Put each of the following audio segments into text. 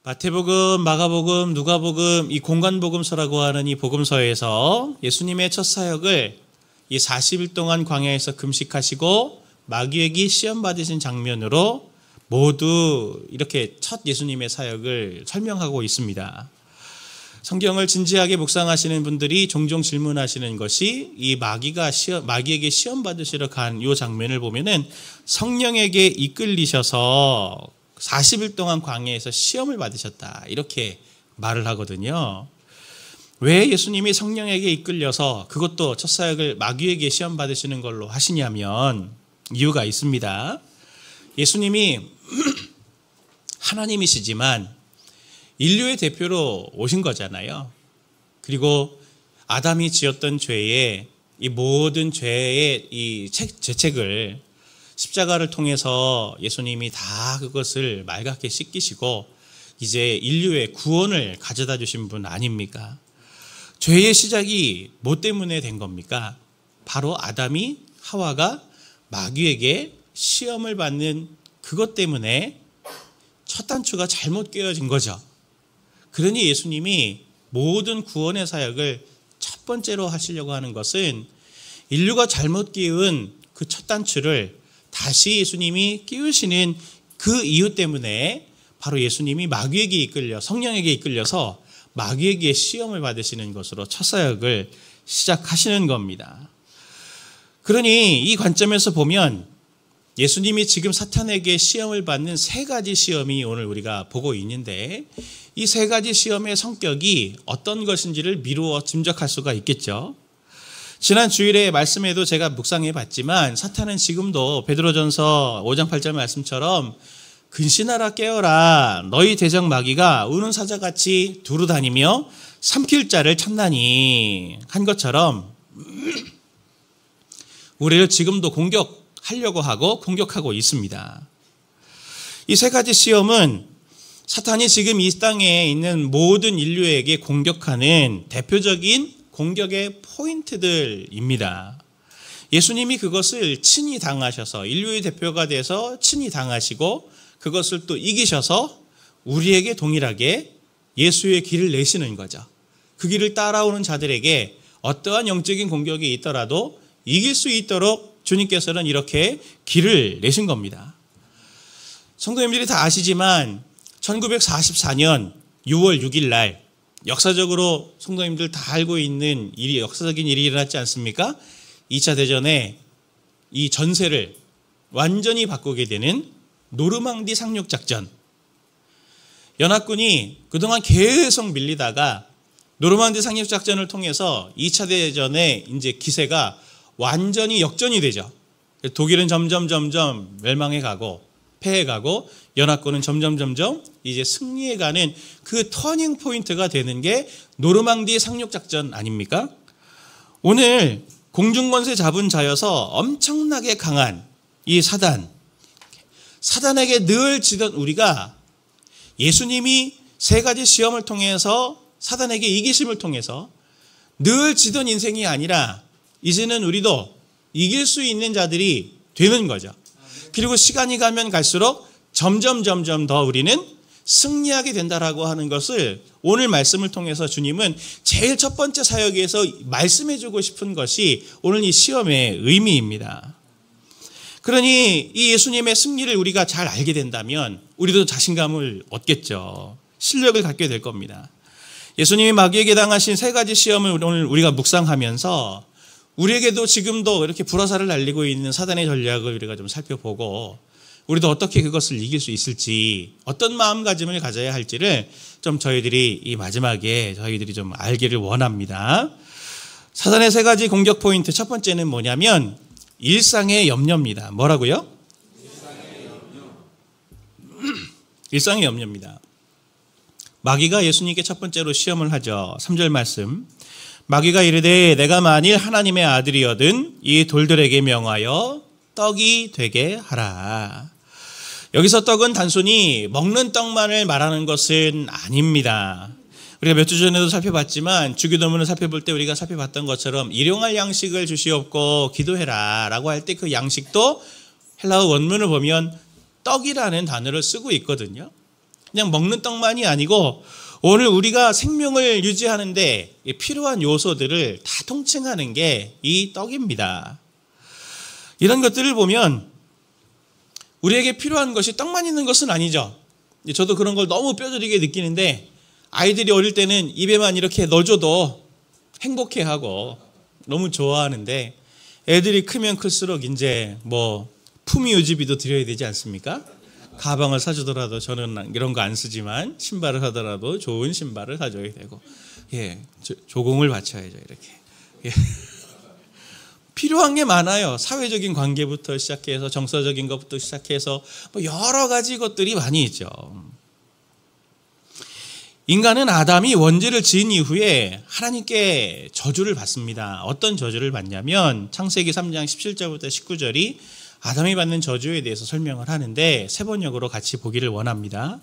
마태복음, 마가복음, 누가복음, 이 공관복음서라고 하는 이 복음서에서 예수님의 첫 사역을 이 40일 동안 광야에서 금식하시고 마귀에게 시험 받으신 장면으로 모두 이렇게 첫 예수님의 사역을 설명하고 있습니다. 성경을 진지하게 묵상하시는 분들이 종종 질문하시는 것이 이 마귀에게 시험 받으시러 간 이 장면을 보면은 성령에게 이끌리셔서 40일 동안 광야에서 시험을 받으셨다, 이렇게 말을 하거든요. 왜 예수님이 성령에게 이끌려서 그것도 첫 사역을 마귀에게 시험 받으시는 걸로 하시냐면 이유가 있습니다. 예수님이 하나님이시지만 인류의 대표로 오신 거잖아요. 그리고 아담이 지었던 죄의 이 모든 죄의 이 죄책을 십자가를 통해서 예수님이 다 그것을 맑게 씻기시고 이제 인류의 구원을 가져다 주신 분 아닙니까? 죄의 시작이 뭐 때문에 된 겁니까? 바로 아담이 하와가 마귀에게 시험을 받는 그것 때문에 첫 단추가 잘못 끼워진 거죠. 그러니 예수님이 모든 구원의 사역을 첫 번째로 하시려고 하는 것은 인류가 잘못 끼운 그 첫 단추를 다시 예수님이 끼우시는 그 이유 때문에 바로 예수님이 마귀에게 이끌려 성령에게 이끌려서 마귀에게 시험을 받으시는 것으로 첫 사역을 시작하시는 겁니다. 그러니 이 관점에서 보면 예수님이 지금 사탄에게 시험을 받는 세 가지 시험이 오늘 우리가 보고 있는데 이 세 가지 시험의 성격이 어떤 것인지를 미루어 짐작할 수가 있겠죠. 지난 주일에 말씀에도 제가 묵상해 봤지만 사탄은 지금도 베드로전서 5장 8절 말씀처럼 근신하라 깨어라 너희 대적 마귀가 우는 사자같이 두루 다니며 삼킬 자를 찾나니 한 것처럼 우리를 지금도 공격하려고 하고 공격하고 있습니다. 이 세 가지 시험은 사탄이 지금 이 땅에 있는 모든 인류에게 공격하는 대표적인 공격의 포인트들입니다. 예수님이 그것을 친히 당하셔서 인류의 대표가 돼서 친히 당하시고 그것을 또 이기셔서 우리에게 동일하게 예수의 길을 내시는 거죠. 그 길을 따라오는 자들에게 어떠한 영적인 공격이 있더라도 이길 수 있도록 주님께서는 이렇게 길을 내신 겁니다. 성도님들이 다 아시지만 1944년 6월 6일 날 역사적으로 성도님들 다 알고 있는 일이 역사적인 일이 일어났지 않습니까? 2차 대전에 이 전세를 완전히 바꾸게 되는 노르망디 상륙작전. 연합군이 그동안 계속 밀리다가 노르망디 상륙작전을 통해서 2차 대전의 이제 기세가 완전히 역전이 되죠. 독일은 점점 멸망해 가고 패해 가고 연합군은 점점 이제 승리해 가는 그 터닝 포인트가 되는 게 노르망디 상륙작전 아닙니까? 오늘 공중권세 잡은 자여서 엄청나게 강한 이 사단에게 늘 지던 우리가 예수님이 세 가지 시험을 통해서 사단에게 이기심을 통해서 늘 지던 인생이 아니라 이제는 우리도 이길 수 있는 자들이 되는 거죠. 그리고 시간이 가면 갈수록 점점 더 우리는 승리하게 된다라고 하는 것을 오늘 말씀을 통해서 주님은 제일 첫 번째 사역에서 말씀해주고 싶은 것이 오늘 이 시험의 의미입니다. 그러니 이 예수님의 승리를 우리가 잘 알게 된다면 우리도 자신감을 얻겠죠. 실력을 갖게 될 겁니다. 예수님이 마귀에게 당하신 세 가지 시험을 오늘 우리가 묵상하면서 우리에게도 지금도 이렇게 불화살을 날리고 있는 사단의 전략을 우리가 좀 살펴보고 우리도 어떻게 그것을 이길 수 있을지 어떤 마음가짐을 가져야 할지를 좀 저희들이 이 마지막에 저희들이 좀 알기를 원합니다. 사단의 세 가지 공격 포인트 첫 번째는 뭐냐면 일상의 염려입니다. 뭐라고요? 일상의 염려입니다. 마귀가 예수님께 첫 번째로 시험을 하죠. 3절 말씀. 마귀가 이르되 내가 만일 하나님의 아들이거든 이 돌들에게 명하여 떡이 되게 하라. 여기서 떡은 단순히 먹는 떡만을 말하는 것은 아닙니다. 우리가 몇 주 전에도 살펴봤지만 주기도문을 살펴볼 때 우리가 살펴봤던 것처럼 일용할 양식을 주시옵고 기도해라 라고 할 때 그 양식도 헬라어 원문을 보면 떡이라는 단어를 쓰고 있거든요. 그냥 먹는 떡만이 아니고 오늘 우리가 생명을 유지하는데 필요한 요소들을 다 통칭하는 게 이 떡입니다. 이런 것들을 보면 우리에게 필요한 것이 떡만 있는 것은 아니죠. 저도 그런 걸 너무 뼈저리게 느끼는데 아이들이 어릴 때는 입에만 이렇게 넣어줘도 행복해하고 너무 좋아하는데 애들이 크면 클수록 이제 뭐 품위유지비도 드려야 되지 않습니까? 가방을 사주더라도 저는 이런 거 안 쓰지만 신발을 사더라도 좋은 신발을 사줘야 되고 조공을 바쳐야죠 이렇게. 필요한 게 많아요. 사회적인 관계부터 시작해서 정서적인 것부터 시작해서 뭐 여러 가지 것들이 많이 있죠. 인간은 아담이 원죄를 지은 이후에 하나님께 저주를 받습니다. 어떤 저주를 받냐면 창세기 3장 17절부터 19절이 아담이 받는 저주에 대해서 설명을 하는데 세 번역으로 같이 보기를 원합니다.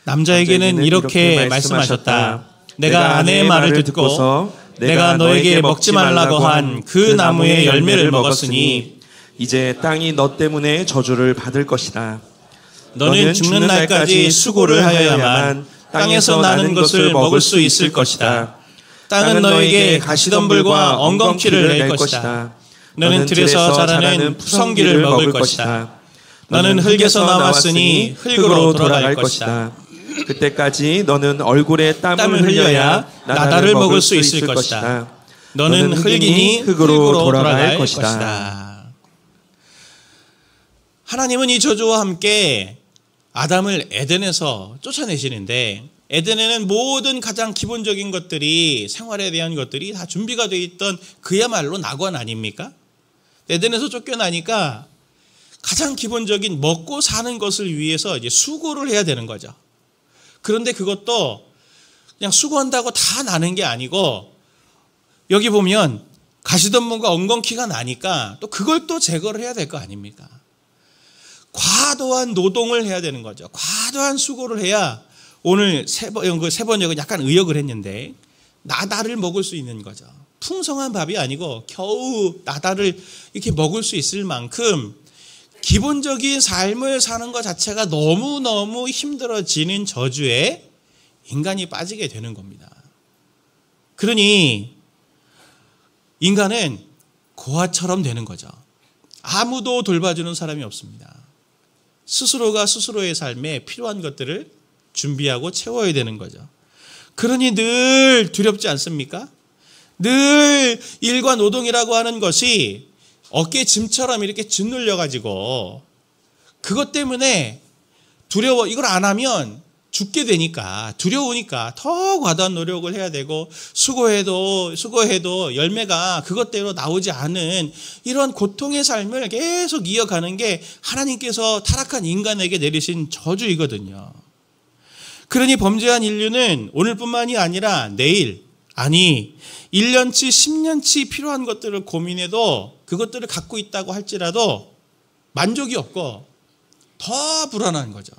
남자에게는 이렇게 말씀하셨다. 내가 아내의 말을 듣고서 내가 너에게 먹지 말라고 한 그 나무의 열매를 먹었으니 이제 땅이 너 때문에 저주를 받을 것이다. 너는 죽는 날까지 수고를 하여야만 땅에서 나는 것을 먹을 수 있을 것이다. 땅은 너에게 가시덤불과 엉겅퀴를 낼 것이다. 너는 들에서 자라는 푸성귀를 먹을 것이다. 너는 흙에서 나왔으니 흙으로 돌아갈 것이다. 그때까지 너는 얼굴에 땀을 흘려야 나다를 먹을 수 있을 것이다. 너는 흙이니 흙으로 돌아갈 것이다. 하나님은 이 저주와 함께 아담을 에덴에서 쫓아내시는데 에덴에는 모든 가장 기본적인 것들이 생활에 대한 것들이 다 준비가 되어 있던 그야말로 낙원 아닙니까? 에덴에서 쫓겨나니까 가장 기본적인 먹고 사는 것을 위해서 이제 수고를 해야 되는 거죠. 그런데 그것도 그냥 수고한다고 다 나는 게 아니고 여기 보면 가시덤불과 엉겅퀴가 나니까 또 그걸 또 제거를 해야 될 거 아닙니까? 과도한 노동을 해야 되는 거죠. 과도한 수고를 해야 오늘 세 번역은 약간 의역을 했는데 나다를 먹을 수 있는 거죠. 풍성한 밥이 아니고 겨우 나다를 이렇게 먹을 수 있을 만큼 기본적인 삶을 사는 것 자체가 너무너무 힘들어지는 저주에 인간이 빠지게 되는 겁니다. 그러니 인간은 고아처럼 되는 거죠. 아무도 돌봐주는 사람이 없습니다. 스스로가 스스로의 삶에 필요한 것들을 준비하고 채워야 되는 거죠. 그러니 늘 두렵지 않습니까? 늘 일과 노동이라고 하는 것이 어깨 짐처럼 이렇게 짓눌려가지고 그것 때문에 두려워, 이걸 안 하면 죽게 되니까 두려우니까 더 과도한 노력을 해야 되고 수고해도 열매가 그것대로 나오지 않은 이런 고통의 삶을 계속 이어가는 게 하나님께서 타락한 인간에게 내리신 저주이거든요. 그러니 범죄한 인류는 오늘뿐만이 아니라 내일, 아니 1년치 10년치 필요한 것들을 고민해도 그것들을 갖고 있다고 할지라도 만족이 없고 더 불안한 거죠.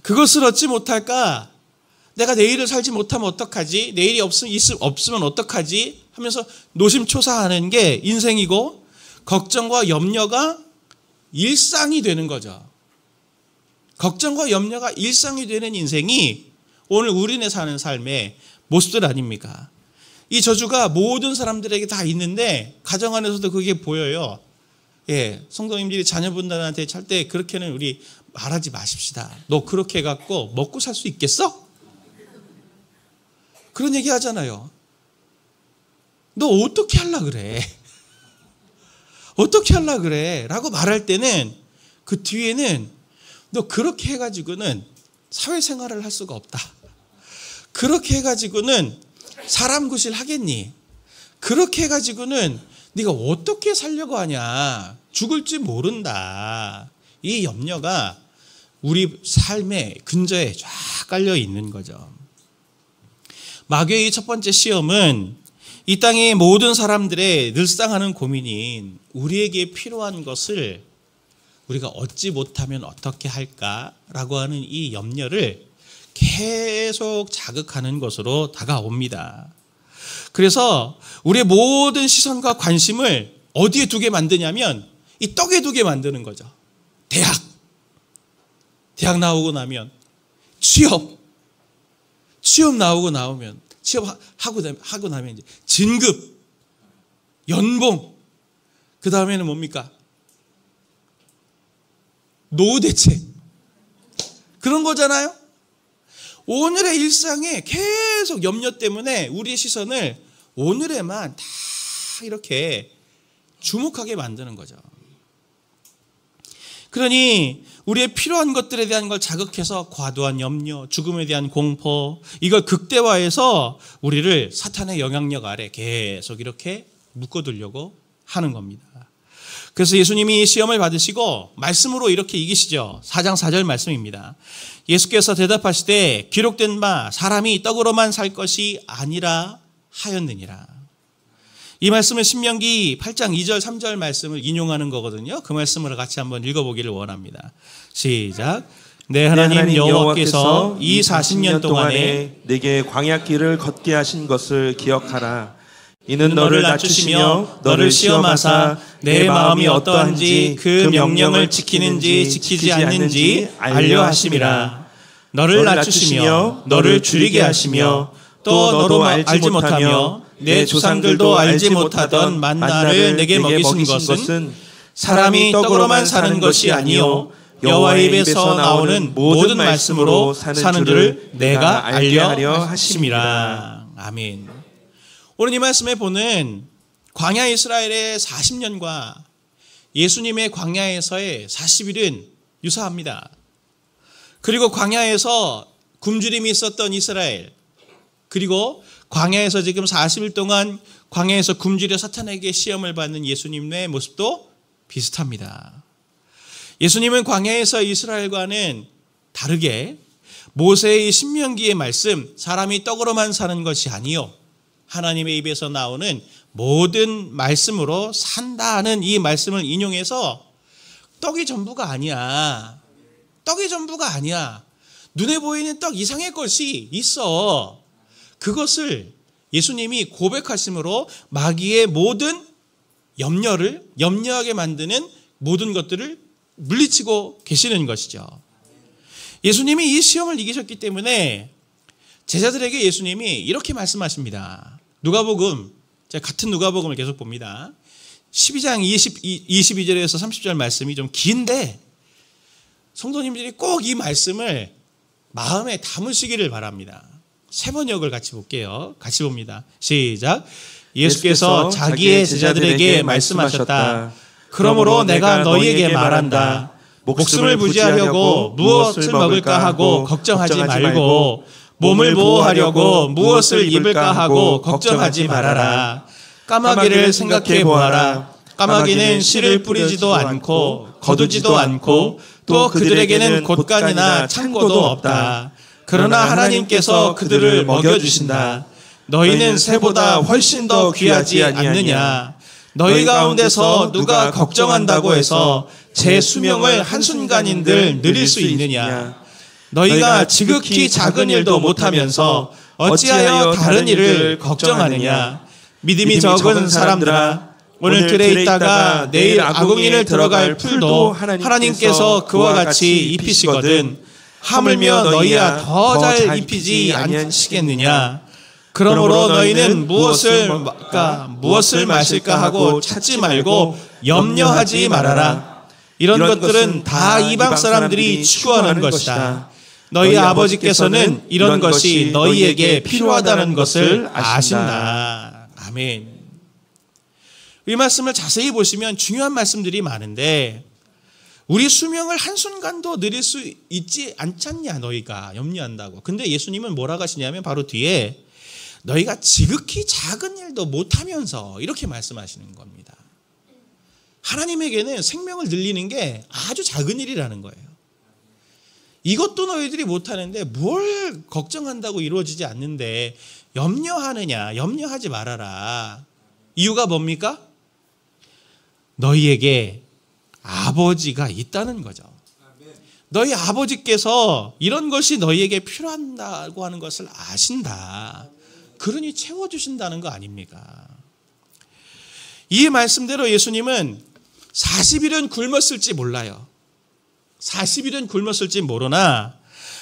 그것을 얻지 못할까? 내가 내일을 살지 못하면 어떡하지? 내일이 없으면 어떡하지? 하면서 노심초사하는 게 인생이고 걱정과 염려가 일상이 되는 거죠. 걱정과 염려가 일상이 되는 인생이 오늘 우리네 사는 삶의 모습들 아닙니까? 이 저주가 모든 사람들에게 다 있는데 가정 안에서도 그게 보여요. 성도님들이 자녀분들한테 찰 때 그렇게는 우리 말하지 마십시다. 너 그렇게 해갖고 먹고 살 수 있겠어? 그런 얘기 하잖아요. 너 어떻게 하려 그래? 어떻게 하려 그래? 라고 말할 때는 그 뒤에는 너 그렇게 해가지고는 사회생활을 할 수가 없다. 그렇게 해가지고는 사람 구실 하겠니? 그렇게 해가지고는 네가 어떻게 살려고 하냐? 죽을지 모른다. 이 염려가 우리 삶의 근저에 쫙 깔려 있는 거죠. 마귀의 첫 번째 시험은 이 땅의 모든 사람들의 늘상 하는 고민인 우리에게 필요한 것을 우리가 얻지 못하면 어떻게 할까라고 하는 이 염려를 계속 자극하는 것으로 다가옵니다. 그래서 우리의 모든 시선과 관심을 어디에 두게 만드냐면 이 떡에 두게 만드는 거죠. 대학 나오고 나면 취업 나오면 취업하고 나면 이제 진급, 연봉, 그 다음에는 뭡니까? 노후 대책. 그런 거잖아요. 오늘의 일상에 계속 염려 때문에 우리의 시선을 오늘에만 다 이렇게 주목하게 만드는 거죠. 그러니 우리의 필요한 것들에 대한 걸 자극해서 과도한 염려, 죽음에 대한 공포, 이걸 극대화해서 우리를 사탄의 영향력 아래 계속 이렇게 묶어두려고 하는 겁니다. 그래서 예수님이 시험을 받으시고 말씀으로 이렇게 이기시죠. 4장 4절 말씀입니다. 예수께서 대답하시되 기록된 바 사람이 떡으로만 살 것이 아니라 하였느니라. 이 말씀은 신명기 8장 2절 3절 말씀을 인용하는 거거든요. 그 말씀을 같이 한번 읽어보기를 원합니다. 시작. 내 하나님 여호와께서 이 40년 동안에 내게 광야길을 걷게 하신 것을 기억하라. 이는 너를 낮추시며 너를 시험하사 내 마음이 어떠한지 그 명령을 지키는지 지키지 않는지 알려 하심이라. 너를 낮추시며 너를 줄이게 하시며 또 너도 알지 못하며 내 조상들도 알지 못하던 만나를 내게 먹이신 것은 사람이 떡으로만 사는 것이 아니요 여호와의 입에서 나오는 모든 말씀으로 사는 줄을 내가 알려 하심이라. 아멘. 오늘 이 말씀에 보는 광야 이스라엘의 40년과 예수님의 광야에서의 40일은 유사합니다. 그리고 광야에서 굶주림이 있었던 이스라엘, 그리고 광야에서 지금 40일 동안 광야에서 굶주려 사탄에게 시험을 받는 예수님의 모습도 비슷합니다. 예수님은 광야에서 이스라엘과는 다르게 모세의 신명기의 말씀, 사람이 떡으로만 사는 것이 아니요 하나님의 입에서 나오는 모든 말씀으로 산다는 이 말씀을 인용해서 떡이 전부가 아니야. 떡이 전부가 아니야. 눈에 보이는 떡 이상의 것이 있어. 그것을 예수님이 고백하심으로 마귀의 모든 염려하게 만드는 모든 것들을 물리치고 계시는 것이죠. 예수님이 이 시험을 이기셨기 때문에 제자들에게 예수님이 이렇게 말씀하십니다. 누가복음, 제가 같은 누가복음을 계속 봅니다. 12장 22절에서 30절 말씀이 좀 긴데 성도님들이 꼭 이 말씀을 마음에 담으시기를 바랍니다. 세 번역을 같이 볼게요. 같이 봅니다. 시작. 예수께서 자기의 제자들에게 말씀하셨다. 그러므로 내가 너희에게 말한다. 목숨을 부지하려고 무엇을 먹을까 하고 걱정하지 말고 몸을 보호하려고 무엇을 입을까 하고 걱정하지 말아라. 까마귀를 생각해 보아라. 까마귀는 씨를 뿌리지도 않고 거두지도 않고 또 그들에게는 곳간이나 창고도 없다. 그러나 하나님께서 그들을 먹여주신다. 너희는 새보다 훨씬 더 귀하지 않느냐. 너희 가운데서 누가 걱정한다고 해서 제 수명을 한순간인들 누릴 수 있느냐. 너희가 지극히 작은 일도 못하면서 어찌하여 다른 일을 걱정하느냐. 믿음이 적은 사람들아, 오늘 들에 있다가 내일 아궁이를 들어갈 풀도 하나님께서 그와 같이 입히시거든 하물며 너희야 더 잘 입히지 않으시겠느냐. 그러므로 너희는 무엇을 먹을까 무엇을 마실까 하고 찾지 말고 염려하지 말아라. 이런 것들은 다 이방 사람들이 추구하는 것이다. 너희 아버지께서는 이런 것이 너희에게 필요하다는 것을 아신다. 아멘. 이 말씀을 자세히 보시면 중요한 말씀들이 많은데 우리 수명을 한순간도 느릴 수 있지 않잖냐 너희가 염려한다고. 근데 예수님은 뭐라고 하시냐면 바로 뒤에 너희가 지극히 작은 일도 못하면서 이렇게 말씀하시는 겁니다. 하나님에게는 생명을 늘리는 게 아주 작은 일이라는 거예요. 이것도 너희들이 못하는데 뭘 걱정한다고 이루어지지 않는데 염려하느냐. 염려하지 말아라. 이유가 뭡니까? 너희에게 아버지가 있다는 거죠. 너희 아버지께서 이런 것이 너희에게 필요하다고 하는 것을 아신다. 그러니 채워주신다는 거 아닙니까? 이 말씀대로 예수님은 40일은 굶었을지 몰라요. 40일은 굶었을지 모르나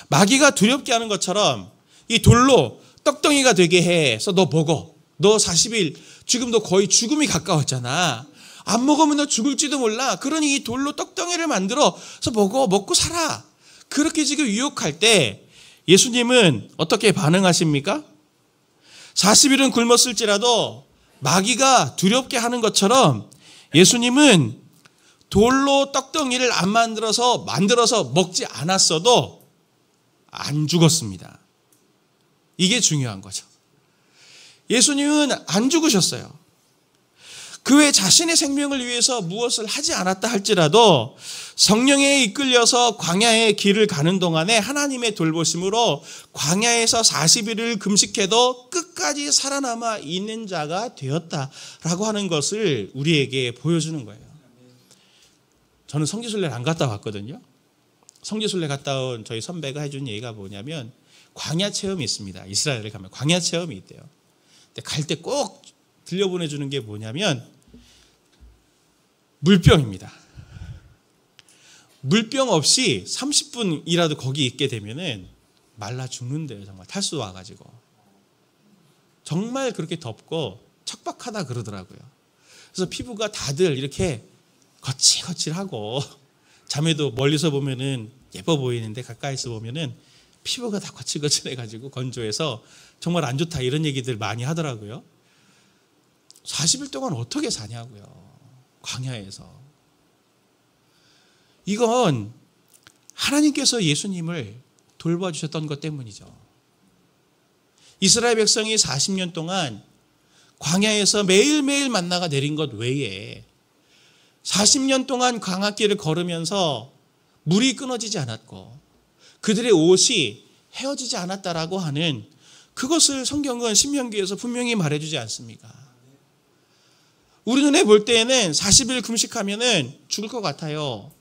마귀가 두렵게 하는 것처럼 이 돌로 떡덩이가 되게 해서 너 먹어. 너 40일 지금 너 거의 죽음이 가까웠잖아. 안 먹으면 너 죽을지도 몰라. 그러니 이 돌로 떡덩이를 만들어서 먹고 살아. 그렇게 지금 유혹할 때 예수님은 어떻게 반응하십니까? 40일은 굶었을지라도 마귀가 두렵게 하는 것처럼 예수님은 돌로 떡덩이를 안 만들어서 먹지 않았어도 안 죽었습니다. 이게 중요한 거죠. 예수님은 안 죽으셨어요. 그 외 자신의 생명을 위해서 무엇을 하지 않았다 할지라도 성령에 이끌려서 광야의 길을 가는 동안에 하나님의 돌보심으로 광야에서 40일을 금식해도 끝까지 살아남아 있는 자가 되었다라고 하는 것을 우리에게 보여주는 거예요. 저는 성지순례를 안 갔다 왔거든요. 성지순례 갔다 온 저희 선배가 해준 얘기가 뭐냐면 광야 체험이 있습니다. 이스라엘에 가면 광야 체험이 있대요. 근데 갈 때 꼭 들려보내주는 게 뭐냐면 물병입니다. 물병 없이 30분이라도 거기 있게 되면은 말라 죽는데요. 정말 탈수 와가지고. 정말 그렇게 덥고 척박하다 그러더라고요. 그래서 피부가 다들 이렇게 거칠거칠하고 자매도 멀리서 보면은 예뻐 보이는데 가까이서 보면은 피부가 다 거칠거칠해가지고 건조해서 정말 안 좋다 이런 얘기들 많이 하더라고요. 40일 동안 어떻게 사냐고요. 광야에서. 이건 하나님께서 예수님을 돌봐주셨던 것 때문이죠. 이스라엘 백성이 40년 동안 광야에서 매일매일 만나가 내린 것 외에 40년 동안 광야길을 걸으면서 물이 끊어지지 않았고 그들의 옷이 헤어지지 않았다라고 하는 그것을 성경은 신명기에서 분명히 말해주지 않습니까? 우리 눈에 볼 때에는 40일 금식하면은 죽을 것 같아요.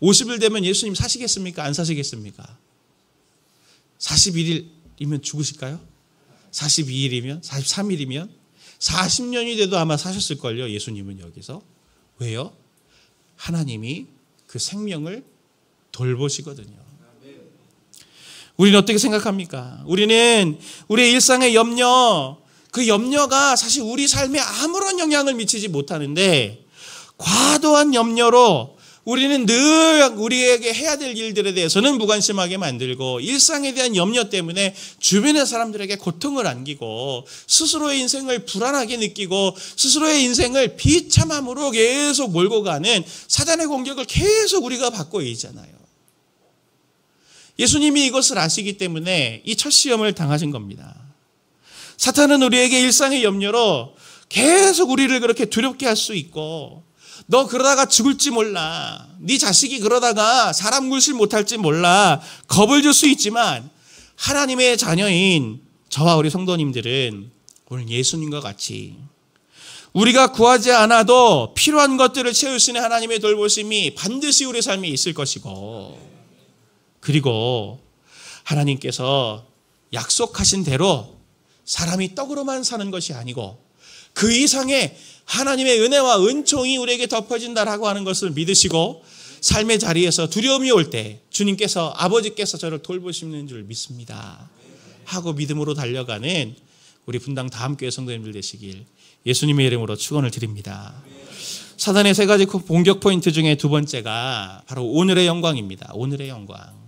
50일 되면 예수님 사시겠습니까? 안 사시겠습니까? 41일이면 죽으실까요? 42일이면? 43일이면? 40년이 돼도 아마 사셨을걸요. 예수님은 여기서. 왜요? 하나님이 그 생명을 돌보시거든요. 우리는 어떻게 생각합니까? 우리는 우리의 일상의 염려, 그 염려가 사실 우리 삶에 아무런 영향을 미치지 못하는데 과도한 염려로 우리는 늘 우리에게 해야 될 일들에 대해서는 무관심하게 만들고 일상에 대한 염려 때문에 주변의 사람들에게 고통을 안기고 스스로의 인생을 불안하게 느끼고 스스로의 인생을 비참함으로 계속 몰고 가는 사단의 공격을 계속 우리가 받고 있잖아요. 예수님이 이것을 아시기 때문에 이 첫 시험을 당하신 겁니다. 사탄은 우리에게 일상의 염려로 계속 우리를 그렇게 두렵게 할 수 있고 너 그러다가 죽을지 몰라. 네 자식이 그러다가 사람 굴실 못할지 몰라. 겁을 줄 수 있지만 하나님의 자녀인 저와 우리 성도님들은 오늘 예수님과 같이 우리가 구하지 않아도 필요한 것들을 채우시는 하나님의 돌보심이 반드시 우리 삶에 있을 것이고 그리고 하나님께서 약속하신 대로 사람이 떡으로만 사는 것이 아니고 그 이상의 하나님의 은혜와 은총이 우리에게 덮어진다라고 하는 것을 믿으시고 삶의 자리에서 두려움이 올 때 주님께서 아버지께서 저를 돌보시는 줄 믿습니다 하고 믿음으로 달려가는 우리 분당 다음교회 성도님들 되시길 예수님의 이름으로 축원을 드립니다. 사단의 세 가지 공격 포인트 중에 두 번째가 바로 오늘의 영광입니다. 오늘의 영광.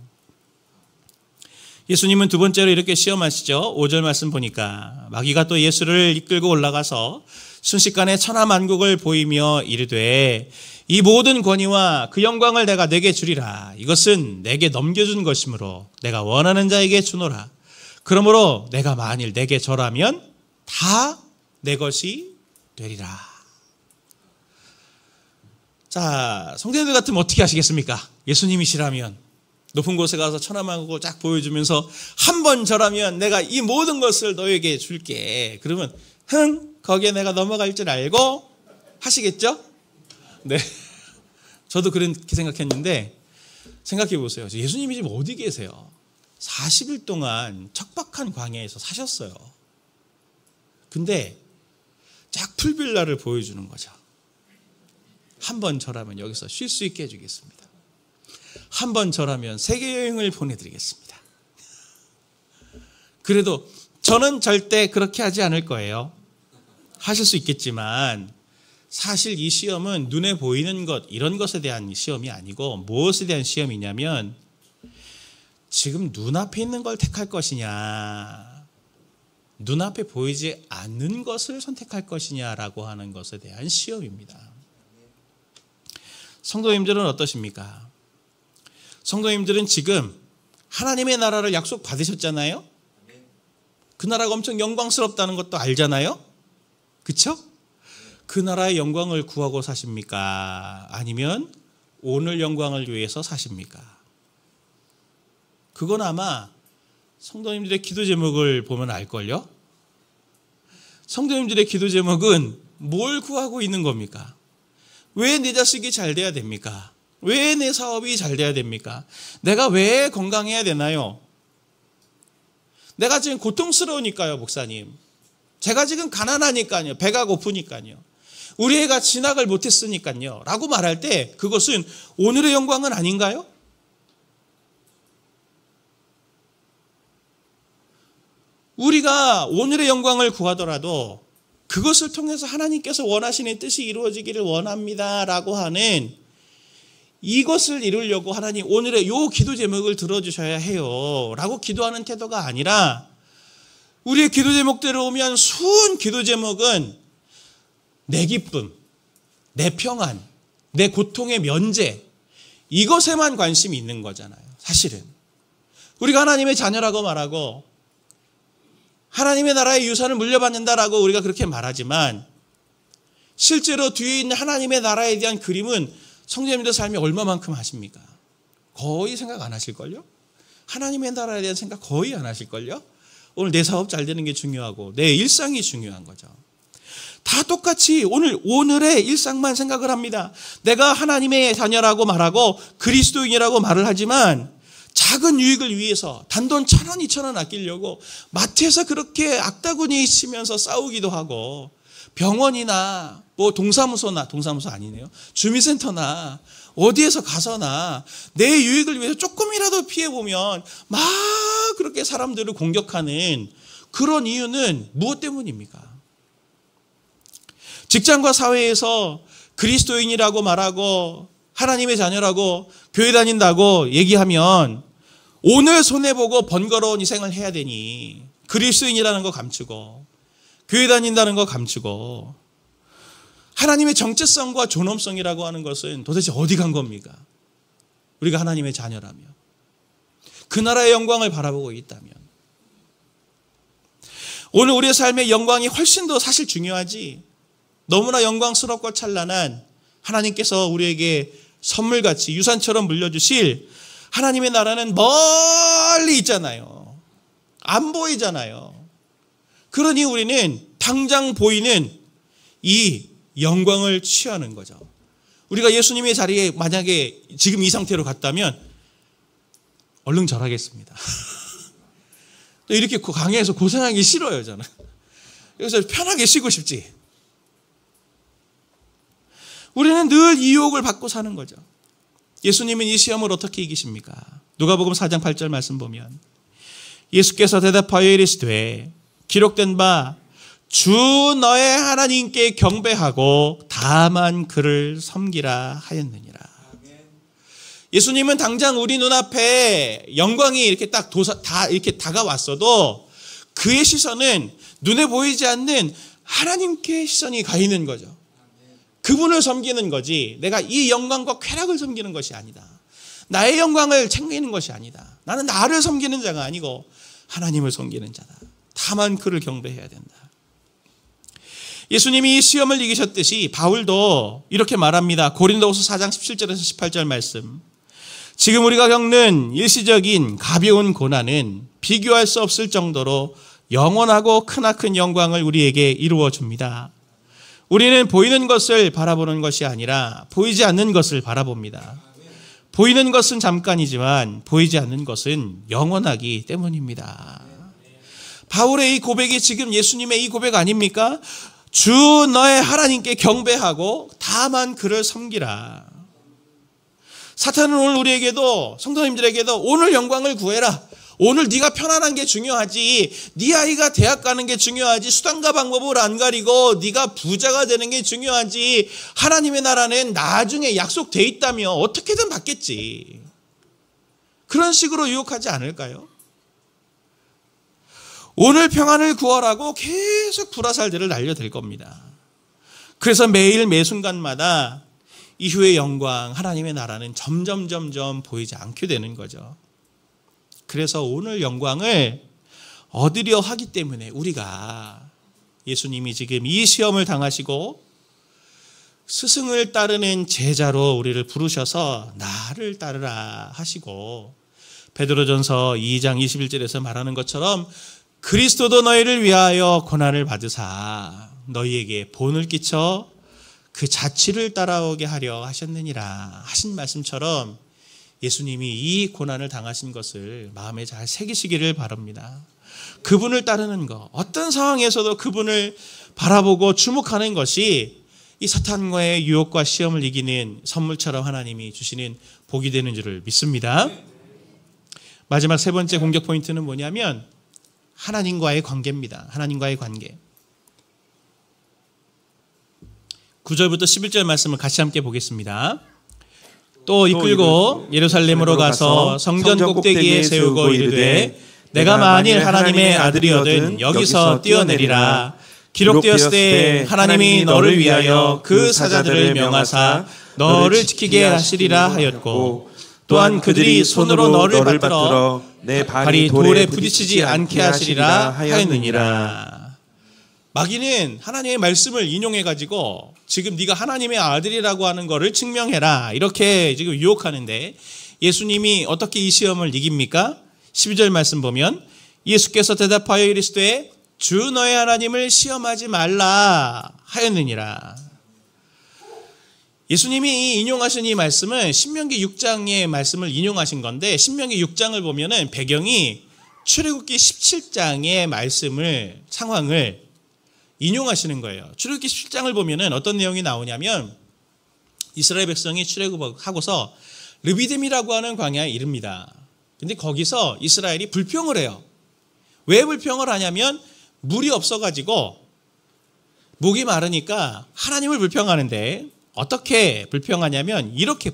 예수님은 두 번째로 이렇게 시험하시죠. 5절 말씀 보니까 마귀가 또 예수를 이끌고 올라가서 순식간에 천하만국을 보이며 이르되 이 모든 권위와 그 영광을 내가 내게 주리라. 이것은 내게 넘겨준 것이므로 내가 원하는 자에게 주노라. 그러므로 내가 만일 내게 절하면 다 내 것이 되리라. 자, 성도님들 같으면 어떻게 하시겠습니까? 예수님이시라면 높은 곳에 가서 천하만국을 쫙 보여주면서 한 번 절하면 내가 이 모든 것을 너에게 줄게. 그러면 거기에 내가 넘어갈 줄 알고 하시겠죠? 네. 저도 그렇게 생각했는데 생각해 보세요. 예수님이 지금 어디 계세요? 40일 동안 척박한 광야에서 사셨어요. 근데 쫙 풀빌라를 보여주는 거죠. 한 번 절하면 여기서 쉴 수 있게 해주겠습니다. 한 번 절하면 세계 여행을 보내드리겠습니다. 그래도 저는 절대 그렇게 하지 않을 거예요. 하실 수 있겠지만 사실 이 시험은 눈에 보이는 것, 이런 것에 대한 시험이 아니고 무엇에 대한 시험이냐면 지금 눈앞에 있는 걸 택할 것이냐, 눈앞에 보이지 않는 것을 선택할 것이냐라고 하는 것에 대한 시험입니다. 성도님들은 어떠십니까? 성도님들은 지금 하나님의 나라를 약속 받으셨잖아요? 그 나라가 엄청 영광스럽다는 것도 알잖아요? 그쵸? 그 나라의 영광을 구하고 사십니까? 아니면 오늘 영광을 위해서 사십니까? 그건 아마 성도님들의 기도 제목을 보면 알걸요? 성도님들의 기도 제목은 뭘 구하고 있는 겁니까? 왜 내 자식이 잘 돼야 됩니까? 왜 내 사업이 잘 돼야 됩니까? 내가 왜 건강해야 되나요? 내가 지금 고통스러우니까요, 목사님. 제가 지금 가난하니까요. 배가 고프니까요. 우리 애가 진학을 못했으니까요. 라고 말할 때 그것은 오늘의 영광은 아닌가요? 우리가 오늘의 영광을 구하더라도 그것을 통해서 하나님께서 원하시는 뜻이 이루어지기를 원합니다 라고 하는 이것을 이루려고 하나님 오늘의 요 기도 제목을 들어주셔야 해요 라고 기도하는 태도가 아니라 우리의 기도 제목대로 오면 수은 기도 제목은 내 기쁨, 내 평안, 내 고통의 면제, 이것에만 관심이 있는 거잖아요. 사실은 우리가 하나님의 자녀라고 말하고 하나님의 나라의 유산을 물려받는다라고 우리가 그렇게 말하지만 실제로 뒤에 있는 하나님의 나라에 대한 그림은 성도님들 삶이 얼마만큼 하십니까? 거의 생각 안 하실걸요? 하나님의 나라에 대한 생각 거의 안 하실걸요? 오늘 내 사업 잘 되는 게 중요하고 내 일상이 중요한 거죠. 다 똑같이 오늘의 일상만 생각을 합니다. 내가 하나님의 자녀라고 말하고 그리스도인이라고 말을 하지만 작은 유익을 위해서 단돈 1,000원, 2,000원 아끼려고 마트에서 그렇게 악다구니 치면서 싸우기도 하고 병원이나 뭐 동사무소 아니네요. 주민센터나 어디에서 가서나 내 유익을 위해서 조금이라도 피해보면 막 그렇게 사람들을 공격하는 그런 이유는 무엇 때문입니까? 직장과 사회에서 그리스도인이라고 말하고 하나님의 자녀라고 교회 다닌다고 얘기하면 오늘 손해보고 번거로운 희생을 해야 되니 그리스도인이라는 거 감추고 교회 다닌다는 거 감추고 하나님의 정체성과 존엄성이라고 하는 것은 도대체 어디 간 겁니까? 우리가 하나님의 자녀라면 그 나라의 영광을 바라보고 있다면 오늘 우리의 삶의 영광이 훨씬 더 사실 중요하지 너무나 영광스럽고 찬란한 하나님께서 우리에게 선물같이 유산처럼 물려주실 하나님의 나라는 멀리 있잖아요. 안 보이잖아요. 그러니 우리는 당장 보이는 이 영광을 취하는 거죠. 우리가 예수님의 자리에 만약에 지금 이 상태로 갔다면 얼른 절하겠습니다. 또 이렇게 강해서 고생하기 싫어요, 저는. 그래서 편하게 쉬고 싶지. 우리는 늘 이 유혹을 받고 사는 거죠. 예수님은 이 시험을 어떻게 이기십니까? 누가복음 4장 8절 말씀 보면 예수께서 대답하여 이르시되 기록된 바 주 너의 하나님께 경배하고 다만 그를 섬기라 하였느니라. 예수님은 당장 우리 눈앞에 영광이 이렇게 다 이렇게 다가왔어도 그의 시선은 눈에 보이지 않는 하나님께 시선이 가 있는 거죠. 그분을 섬기는 거지 내가 이 영광과 쾌락을 섬기는 것이 아니다. 나의 영광을 챙기는 것이 아니다. 나는 나를 섬기는 자가 아니고 하나님을 섬기는 자다. 다만 그를 경배해야 된다. 예수님이 이 시험을 이기셨듯이 바울도 이렇게 말합니다. 고린도후서 4장 17절에서 18절 말씀. 지금 우리가 겪는 일시적인 가벼운 고난은 비교할 수 없을 정도로 영원하고 크나큰 영광을 우리에게 이루어 줍니다. 우리는 보이는 것을 바라보는 것이 아니라 보이지 않는 것을 바라봅니다. 보이는 것은 잠깐이지만 보이지 않는 것은 영원하기 때문입니다. 바울의 이 고백이 지금 예수님의 이 고백 아닙니까? 주 너의 하나님께 경배하고 다만 그를 섬기라. 사탄은 오늘 우리에게도 성도님들에게도 오늘 영광을 구해라. 오늘 네가 편안한 게 중요하지, 네 아이가 대학 가는 게 중요하지, 수단과 방법을 안 가리고 네가 부자가 되는 게 중요하지, 하나님의 나라는 나중에 약속돼 있다며 어떻게든 받겠지. 그런 식으로 유혹하지 않을까요? 오늘 평안을 구하라고 계속 불화살들을 날려댈 겁니다. 그래서 매일 매 순간마다 이후의 영광, 하나님의 나라는 점점 보이지 않게 되는 거죠. 그래서 오늘 영광을 얻으려 하기 때문에 우리가, 예수님이 지금 이 시험을 당하시고 스승을 따르는 제자로 우리를 부르셔서 나를 따르라 하시고, 베드로전서 2장 21절에서 말하는 것처럼 그리스도도 너희를 위하여 고난을 받으사 너희에게 본을 끼쳐 그 자취를 따라오게 하려 하셨느니라 하신 말씀처럼 예수님이 이 고난을 당하신 것을 마음에 잘 새기시기를 바랍니다. 그분을 따르는 것, 어떤 상황에서도 그분을 바라보고 주목하는 것이 이 사탄과의 유혹과 시험을 이기는 선물처럼 하나님이 주시는 복이 되는 줄을 믿습니다. 마지막 세 번째 공격 포인트는 뭐냐면 하나님과의 관계입니다. 하나님과의 관계. 9절부터 11절 말씀을 같이 함께 보겠습니다. 또 이끌고 예루살렘으로 가서 성전 꼭대기에 세우고 이르되 내가 만일 하나님의 아들이거든 여기서 뛰어내리라. 기록되었을 때 하나님이 너를 위하여 그 사자들을 명하사 너를 지키게 하시리라 하였고, 또한 그들이 손으로 너를 받들어 내 발이 돌에 부딪히지 않게 하시리라 하였느니라. 마귀는 하나님의 말씀을 인용해가지고 지금 네가 하나님의 아들이라고 하는 것을 증명해라, 이렇게 지금 유혹하는데, 예수님이 어떻게 이 시험을 이깁니까? 12절 말씀 보면 예수께서 대답하여 이르시되 주 너의 하나님을 시험하지 말라 하였느니라. 예수님이 인용하신 이 말씀은 신명기 6장의 말씀을 인용하신 건데, 신명기 6장을 보면은 배경이 출애굽기 17장의 말씀을, 상황을 인용하시는 거예요. 출애굽기 17장을 보면은 어떤 내용이 나오냐면 이스라엘 백성이 출애굽하고서 르비딤이라고 하는 광야에 이릅니다. 근데 거기서 이스라엘이 불평을 해요. 왜 불평을 하냐면 물이 없어가지고 목이 마르니까 하나님을 불평하는데, 어떻게 불평하냐면 이렇게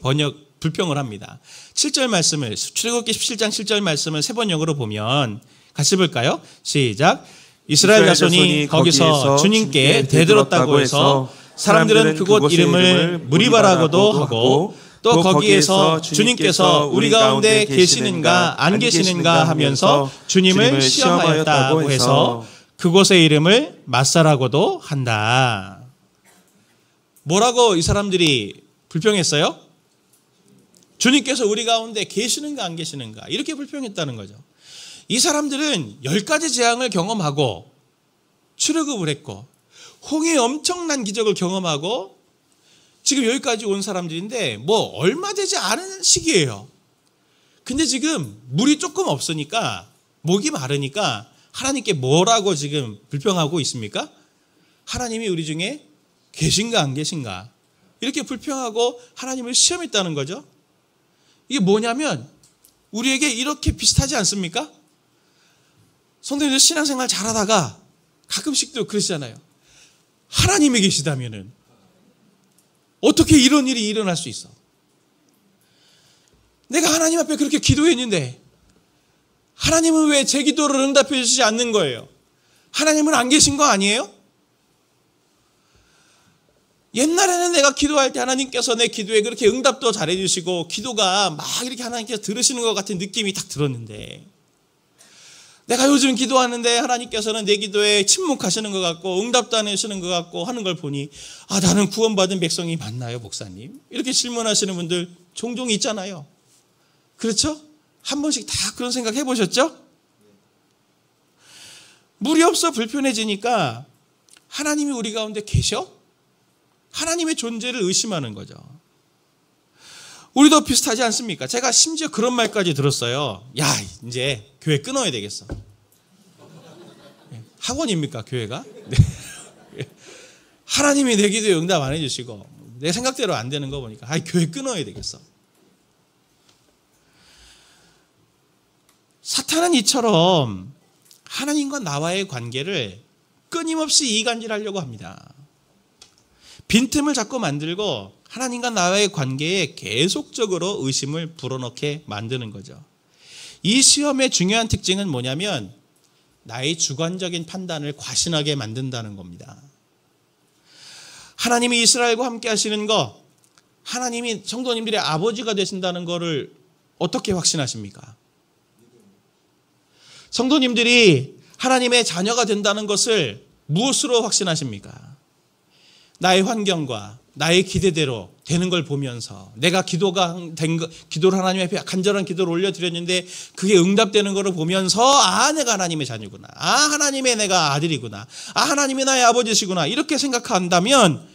불평을 합니다. 7절 말씀을, 출애굽기 17장 7절 말씀을 세 번역으로 보면 같이 볼까요? 시작. 이스라엘 자손이 거기서 주님께 대들었다고 해서 사람들은 그곳 이름을 무리바라고도 하고, 또 거기에서 주님께서 우리 가운데 계시는가 안 계시는가 하면서 주님을 시험하였다고 해서 그곳의 이름을 마사라고도 한다. 뭐라고 이 사람들이 불평했어요? 주님께서 우리 가운데 계시는가 안 계시는가, 이렇게 불평했다는 거죠. 이 사람들은 10가지 재앙을 경험하고 출애굽을 했고 홍해의 엄청난 기적을 경험하고 지금 여기까지 온 사람들인데 뭐 얼마 되지 않은 시기예요. 근데 지금 물이 조금 없으니까, 목이 마르니까 하나님께 뭐라고 지금 불평하고 있습니까? 하나님이 우리 중에 계신가 안 계신가, 이렇게 불평하고 하나님을 시험했다는 거죠. 이게 뭐냐면 우리에게 이렇게 비슷하지 않습니까? 성도님들 신앙생활 잘하다가 가끔씩도 그러시잖아요. 하나님이 계시다면은 어떻게 이런 일이 일어날 수 있어? 내가 하나님 앞에 그렇게 기도했는데 하나님은 왜 제 기도를 응답해 주시지 않는 거예요? 하나님은 안 계신 거 아니에요? 옛날에는 내가 기도할 때 하나님께서 내 기도에 그렇게 응답도 잘해 주시고 기도가 막 이렇게 하나님께서 들으시는 것 같은 느낌이 딱 들었는데, 내가 요즘 기도하는데 하나님께서는 내 기도에 침묵하시는 것 같고 응답도 안 해주시는 것 같고 하는 걸 보니, 아, 나는 구원받은 백성이 맞나요, 목사님? 이렇게 질문하시는 분들 종종 있잖아요. 그렇죠? 한 번씩 다 그런 생각 해보셨죠? 물이 없어 불편해지니까 하나님이 우리 가운데 계셔? 하나님의 존재를 의심하는 거죠. 우리도 비슷하지 않습니까? 제가 심지어 그런 말까지 들었어요. 야, 이제 교회 끊어야 되겠어. 학원입니까, 교회가? 네. 하나님이 내 기도에 응답 안 해주시고 내 생각대로 안 되는 거 보니까 교회 끊어야 되겠어. 사탄은 이처럼 하나님과 나와의 관계를 끊임없이 이간질하려고 합니다. 빈틈을 자꾸 만들고 하나님과 나와의 관계에 계속적으로 의심을 불어넣게 만드는 거죠. 이 시험의 중요한 특징은 뭐냐면 나의 주관적인 판단을 과신하게 만든다는 겁니다. 하나님이 이스라엘과 함께 하시는 거, 하나님이 성도님들의 아버지가 되신다는 것을 어떻게 확신하십니까? 성도님들이 하나님의 자녀가 된다는 것을 무엇으로 확신하십니까? 나의 환경과 나의 기대대로 되는 걸 보면서 내가 기도를 하나님 앞에 간절한 기도를 올려드렸는데 그게 응답되는 것을 보면서 내가 하나님의 자녀구나. 하나님의 내가 아들이구나. 하나님이 나의 아버지시구나. 이렇게 생각한다면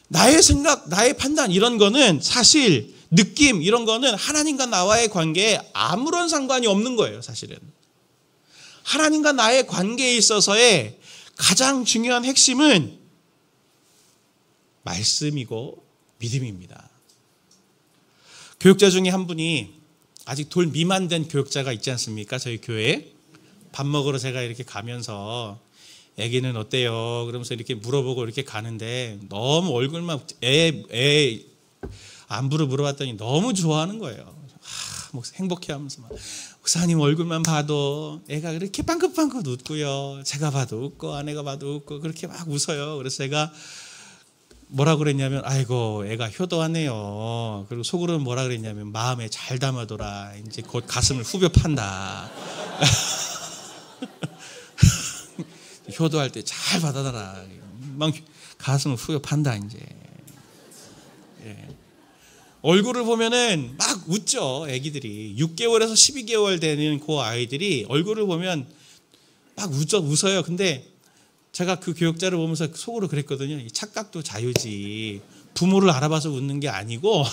나의 생각, 나의 판단 이런 거는 사실 느낌 이런 거는 하나님과 나와의 관계에 아무런 상관이 없는 거예요. 사실은. 하나님과 나의 관계에 있어서의 가장 중요한 핵심은 말씀이고 믿음입니다. 교육자 중에 한 분이 아직 돌 미만된 교육자가 있지 않습니까? 저희 교회에 밥 먹으러 제가 이렇게 가면서 애기는 어때요? 그러면서 이렇게 물어보고 이렇게 가는데 너무 얼굴만 안부를 물어봤더니 너무 좋아하는 거예요. 행복해하면서 막 목사님 얼굴만 봐도 애가 그렇게 빵긋빵긋 웃고요. 제가 봐도 웃고 아내가 봐도 웃고 그렇게 막 웃어요. 그래서 제가 뭐라 그랬냐면 아이고 애가 효도하네요. 그리고 속으로는 뭐라 그랬냐면 마음에 잘 담아둬라. 이제 곧 가슴을 후벼 판다. 효도할 때 잘 받아놔라. 막 가슴을 후벼 판다 이제. 예. 얼굴을 보면은 막 웃죠. 애기들이 6개월에서 12개월 되는 그 아이들이 얼굴을 보면 막 웃어요. 근데 제가 그 교육자를 보면서 속으로 그랬거든요. 착각도 자유지. 부모를 알아봐서 웃는 게 아니고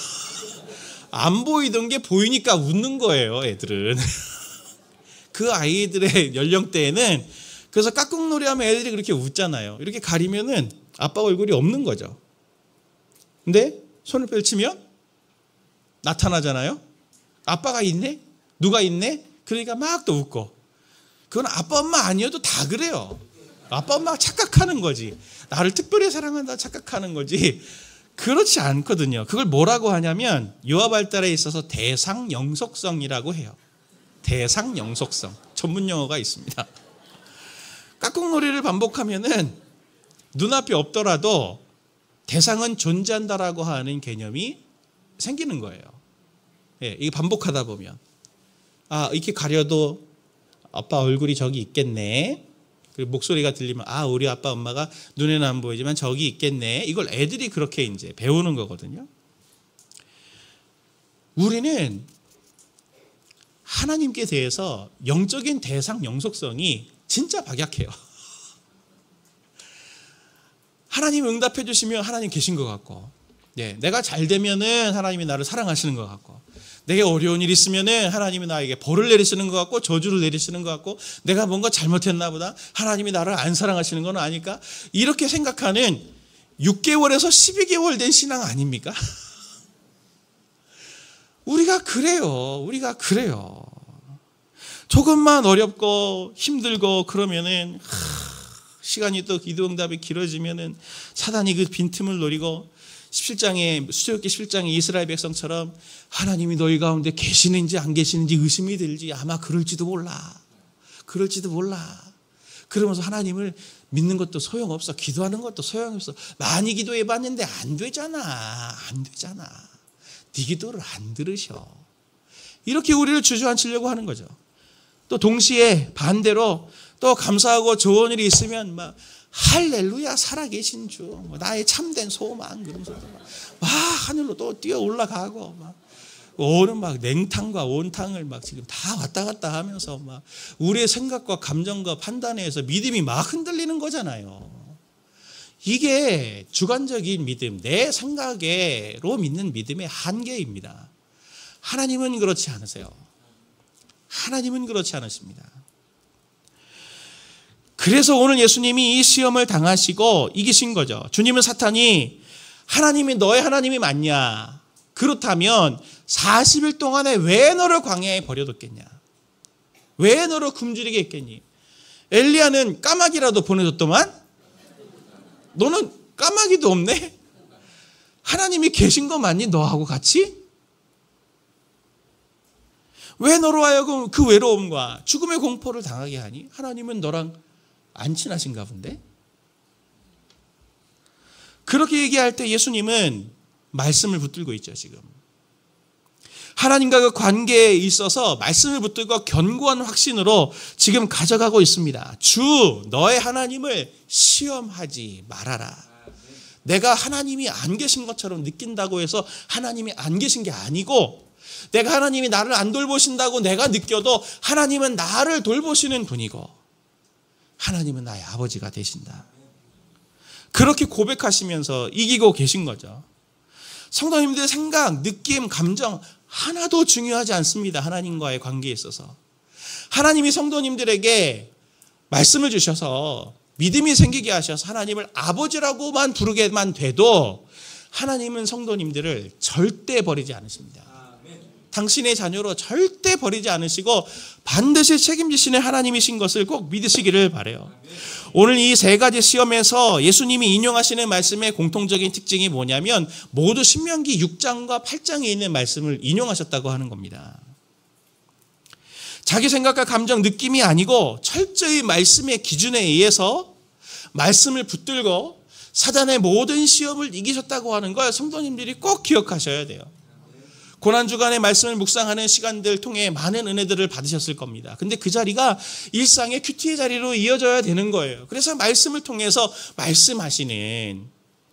안 보이던 게 보이니까 웃는 거예요. 애들은. 그 아이들의 연령대에는 그래서 깍꿍놀이 하면 애들이 그렇게 웃잖아요. 이렇게 가리면은 아빠 얼굴이 없는 거죠. 근데 손을 펼치면 나타나잖아요. 아빠가 있네? 누가 있네? 그러니까 막 또 웃고. 그건 아빠 엄마 아니어도 다 그래요. 아빠 엄마가 착각하는 거지. 나를 특별히 사랑한다 착각하는 거지. 그렇지 않거든요. 그걸 뭐라고 하냐면 유아발달에 있어서 대상영속성이라고 해요. 대상영속성. 전문 용어가 있습니다. 깍꿍놀이를 반복하면은 눈앞이 없더라도 대상은 존재한다라고 하는 개념이 생기는 거예요. 예, 이게 반복하다 보면 이렇게 가려도 아빠 얼굴이 저기 있겠네. 그리고 목소리가 들리면 우리 아빠 엄마가 눈에는 안 보이지만 저기 있겠네. 이걸 애들이 그렇게 이제 배우는 거거든요. 우리는 하나님께 대해서 영적인 대상 영속성이 진짜 박약해요. 하나님 응답해 주시면 하나님 계신 것 같고, 내가 잘 되면은 하나님이 나를 사랑하시는 것 같고, 내게 어려운 일이 있으면은 하나님이 나에게 벌을 내리시는 것 같고 저주를 내리시는 것 같고 내가 뭔가 잘못했나 보다. 하나님이 나를 안 사랑하시는 건 아닐까? 이렇게 생각하는 6개월에서 12개월 된 신앙 아닙니까? 우리가 그래요. 조금만 어렵고 힘들고 그러면은 시간이 또 기도응답이 길어지면은 사단이 그 빈틈을 노리고 17장에 수수께끼 17장에 이스라엘 백성처럼 하나님이 너희 가운데 계시는지 안 계시는지 의심이 들지. 아마 그럴지도 몰라. 그러면서 하나님을 믿는 것도 소용없어. 기도하는 것도 소용없어. 많이 기도해봤는데 안 되잖아. 네 기도를 안 들으셔. 이렇게 우리를 주저앉히려고 하는 거죠. 또 동시에 반대로 또 감사하고 좋은 일이 있으면 막 할렐루야 살아계신 주 나의 참된 소망 그러면서 막 하늘로 또 뛰어 올라가고 막 오는 막 냉탕과 온탕을 막 지금 다 왔다 갔다 하면서 막 우리의 생각과 감정과 판단에 의해서 믿음이 막 흔들리는 거잖아요. 이게 주관적인 믿음, 내 생각으로 믿는 믿음의 한계입니다. 하나님은 그렇지 않으세요. 하나님은 그렇지 않으십니다. 그래서 오늘 예수님이 이 시험을 당하시고 이기신 거죠. 주님은 사탄이 하나님이 너의 하나님이 맞냐? 그렇다면 40일 동안에 왜 너를 광야에 버려뒀겠냐? 왜 너를 굶주리게 했겠니? 엘리야는 까마귀라도 보내줬더만 너는 까마귀도 없네? 하나님이 계신 거 맞니? 너하고 같이? 왜 너로 하여금 그 외로움과 죽음의 공포를 당하게 하니? 하나님은 너랑 안 친하신가 본데? 그렇게 얘기할 때 예수님은 말씀을 붙들고 있죠, 지금. 하나님과 그 관계에 있어서 말씀을 붙들고 견고한 확신으로 지금 가져가고 있습니다. 주, 너의 하나님을 시험하지 말아라. 내가 하나님이 안 계신 것처럼 느낀다고 해서 하나님이 안 계신 게 아니고, 내가 하나님이 나를 안 돌보신다고 내가 느껴도 하나님은 나를 돌보시는 분이고 하나님은 나의 아버지가 되신다. 그렇게 고백하시면서 이기고 계신 거죠. 성도님들의 생각, 느낌, 감정 하나도 중요하지 않습니다. 하나님과의 관계에 있어서. 하나님이 성도님들에게 말씀을 주셔서 믿음이 생기게 하셔서 하나님을 아버지라고만 부르게만 돼도 하나님은 성도님들을 절대 버리지 않으십니다. 당신의 자녀로 절대 버리지 않으시고 반드시 책임지시는 하나님이신 것을 꼭 믿으시기를 바라요. 오늘 이 세 가지 시험에서 예수님이 인용하시는 말씀의 공통적인 특징이 뭐냐면 모두 신명기 6장과 8장에 있는 말씀을 인용하셨다고 하는 겁니다. 자기 생각과 감정, 느낌이 아니고 철저히 말씀의 기준에 의해서 말씀을 붙들고 사단의 모든 시험을 이기셨다고 하는 걸 성도님들이 꼭 기억하셔야 돼요. 고난주간의 말씀을 묵상하는 시간들 통해 많은 은혜들을 받으셨을 겁니다. 근데 그 자리가 일상의 큐티의 자리로 이어져야 되는 거예요. 그래서 말씀을 통해서 말씀하시는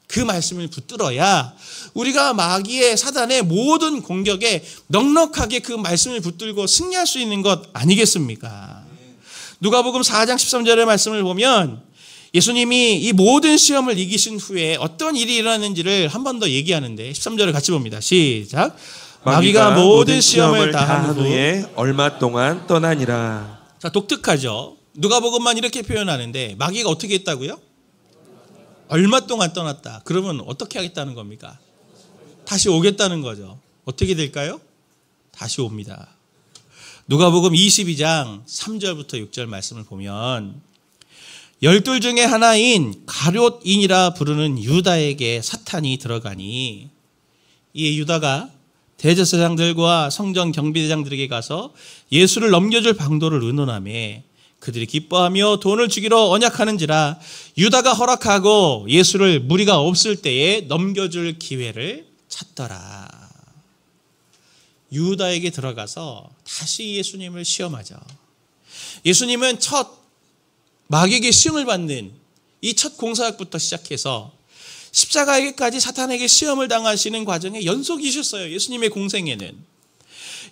그 말씀을 붙들어야 우리가 마귀의 사단의 모든 공격에 넉넉하게 그 말씀을 붙들고 승리할 수 있는 것 아니겠습니까? 누가복음 4장 13절의 말씀을 보면 예수님이 이 모든 시험을 이기신 후에 어떤 일이 일어났는지를 한 번 더 얘기하는데 13절을 같이 봅니다. 시작. 마귀가 모든 시험을 다한 후에 얼마 동안 떠나니라. 자, 독특하죠. 누가복음만 이렇게 표현하는데 마귀가 어떻게 했다고요? 얼마 동안 떠났다. 그러면 어떻게 하겠다는 겁니까? 다시 오겠다는 거죠. 어떻게 될까요? 다시 옵니다. 누가복음 22장 3절부터 6절 말씀을 보면 12 중에 하나인 가룟인이라 부르는 유다에게 사탄이 들어가니 이 유다가 대제사장들과 성전 경비대장들에게 가서 예수를 넘겨줄 방도를 의논하며 그들이 기뻐하며 돈을 주기로 언약하는지라 유다가 허락하고 예수를 무리가 없을 때에 넘겨줄 기회를 찾더라. 유다에게 들어가서 다시 예수님을 시험하죠. 예수님은 첫 마귀에게 시험을 받는 이 첫 공사역부터 시작해서 십자가에게까지 사탄에게 시험을 당하시는 과정의 연속이셨어요. 예수님의 공생애는.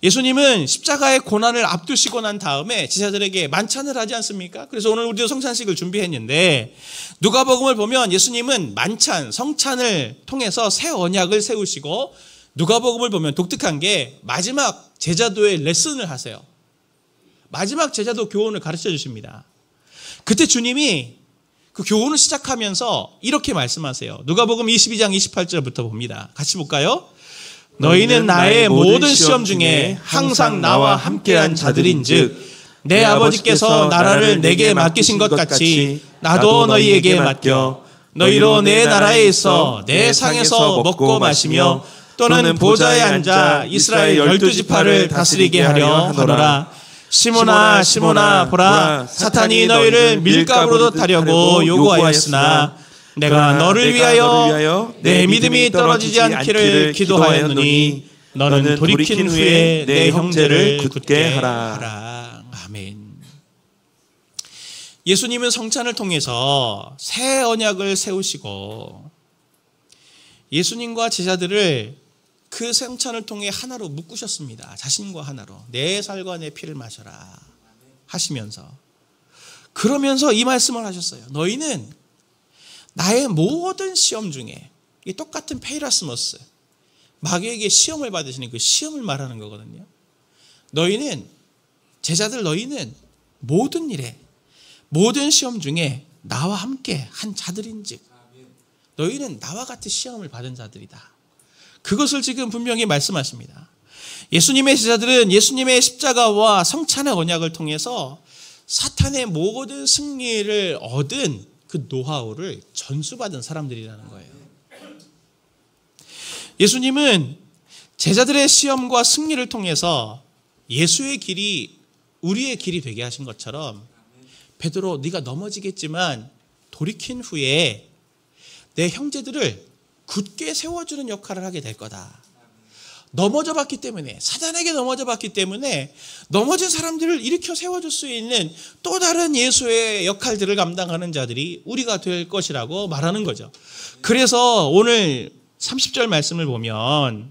예수님은 십자가의 고난을 앞두시고 난 다음에 제자들에게 만찬을 하지 않습니까? 그래서 오늘 우리도 성찬식을 준비했는데 누가복음을 보면 예수님은 만찬, 성찬을 통해서 새 언약을 세우시고 누가복음을 보면 독특한 게 마지막 제자도의 레슨을 하세요. 마지막 제자도 교훈을 가르쳐 주십니다. 그때 주님이 그 교훈을 시작하면서 이렇게 말씀하세요. 누가복음 22장 28절부터 봅니다. 같이 볼까요? 너희는 나의 모든 시험 중에 항상 나와 함께한 자들인즉 내 아버지께서 나라를 내게 맡기신 것 같이 나도 너희에게 맡겨 너희로 내 나라에 있어 내 상에서 먹고 마시며 또는 보좌에 앉아 이스라엘 12지파를 다스리게 하려 하노라. 시몬아 시몬아 보라 사탄이 너희를 밀가루로 타려고 요구하였으나 내가 너를 위하여 내 믿음이 떨어지지 않기를 기도하였노니 너는 돌이킨 후에 내 형제를 굳게 하라. 아멘. 예수님은 성찬을 통해서 새 언약을 세우시고 예수님과 제자들을 그 성찬을 통해 하나로 묶으셨습니다. 자신과 하나로. 내 살과 내 피를 마셔라 하시면서 그러면서 이 말씀을 하셨어요. 너희는 나의 모든 시험 중에 이 똑같은 페이라스모스 마귀에게 시험을 받으시는 그 시험을 말하는 거거든요. 너희는 제자들 너희는 모든 일에 모든 시험 중에 나와 함께 한 자들인즉 너희는 나와 같이 시험을 받은 자들이다. 그것을 지금 분명히 말씀하십니다. 예수님의 제자들은 예수님의 십자가와 성찬의 언약을 통해서 사탄의 모든 승리를 얻은 그 노하우를 전수받은 사람들이라는 거예요. 예수님은 제자들의 시험과 승리를 통해서 예수의 길이 우리의 길이 되게 하신 것처럼, 베드로 네가 넘어지겠지만 돌이킨 후에 내 형제들을 굳게 세워주는 역할을 하게 될 거다. 넘어져 봤기 때문에, 사단에게 넘어져 봤기 때문에 넘어진 사람들을 일으켜 세워줄 수 있는 또 다른 예수의 역할들을 감당하는 자들이 우리가 될 것이라고 말하는 거죠. 그래서 오늘 30절 말씀을 보면,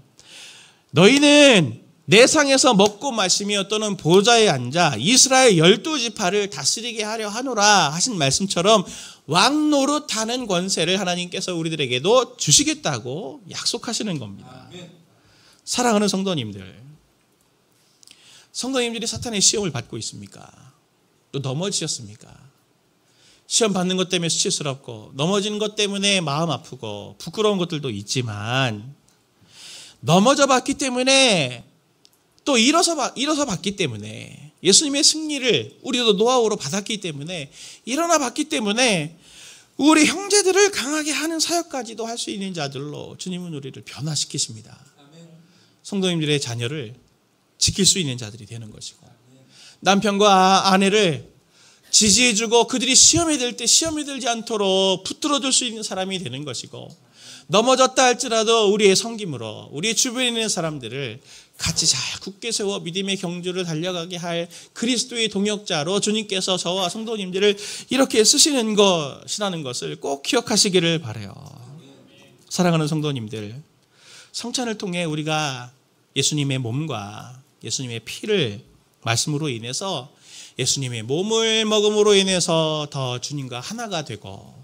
너희는 내 상에서 먹고 마시며 또는 보좌에 앉아 이스라엘 12지파를 다스리게 하려 하노라 하신 말씀처럼 왕 노릇하는 권세를 하나님께서 우리들에게도 주시겠다고 약속하시는 겁니다. 사랑하는 성도님들, 성도님들이 사탄의 시험을 받고 있습니까? 또 넘어지셨습니까? 시험 받는 것 때문에 수치스럽고 넘어지는 것 때문에 마음 아프고 부끄러운 것들도 있지만, 넘어져 봤기 때문에 또 일어서 봤기 때문에, 예수님의 승리를 우리도 노하우로 받았기 때문에, 일어나 봤기 때문에 우리 형제들을 강하게 하는 사역까지도 할 수 있는 자들로 주님은 우리를 변화시키십니다. 성도님들의 자녀를 지킬 수 있는 자들이 되는 것이고, 남편과 아내를 지지해주고 그들이 시험에 들 때 시험에 들지 않도록 붙들어줄 수 있는 사람이 되는 것이고, 넘어졌다 할지라도 우리의 섬김으로 우리의 주변에 있는 사람들을 같이 잘 굳게 세워 믿음의 경주를 달려가게 할 그리스도의 동역자로 주님께서 저와 성도님들을 이렇게 쓰시는 것이라는 것을 꼭 기억하시기를 바라요. 사랑하는 성도님들, 성찬을 통해 우리가 예수님의 몸과 예수님의 피를 말씀으로 인해서, 예수님의 몸을 먹음으로 인해서 더 주님과 하나가 되고,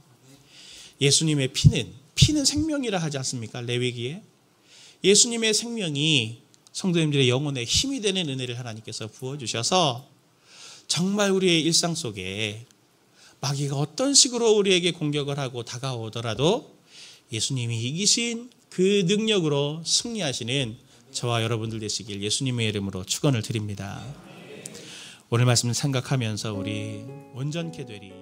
예수님의 피는 생명이라 하지 않습니까? 레위기에 예수님의 생명이 성도님들의 영혼에 힘이 되는 은혜를 하나님께서 부어주셔서 정말 우리의 일상 속에 마귀가 어떤 식으로 우리에게 공격을 하고 다가오더라도 예수님이 이기신 그 능력으로 승리하시는 저와 여러분들 되시길 예수님의 이름으로 축원을 드립니다. 오늘 말씀을 생각하면서 우리 온전케 되리.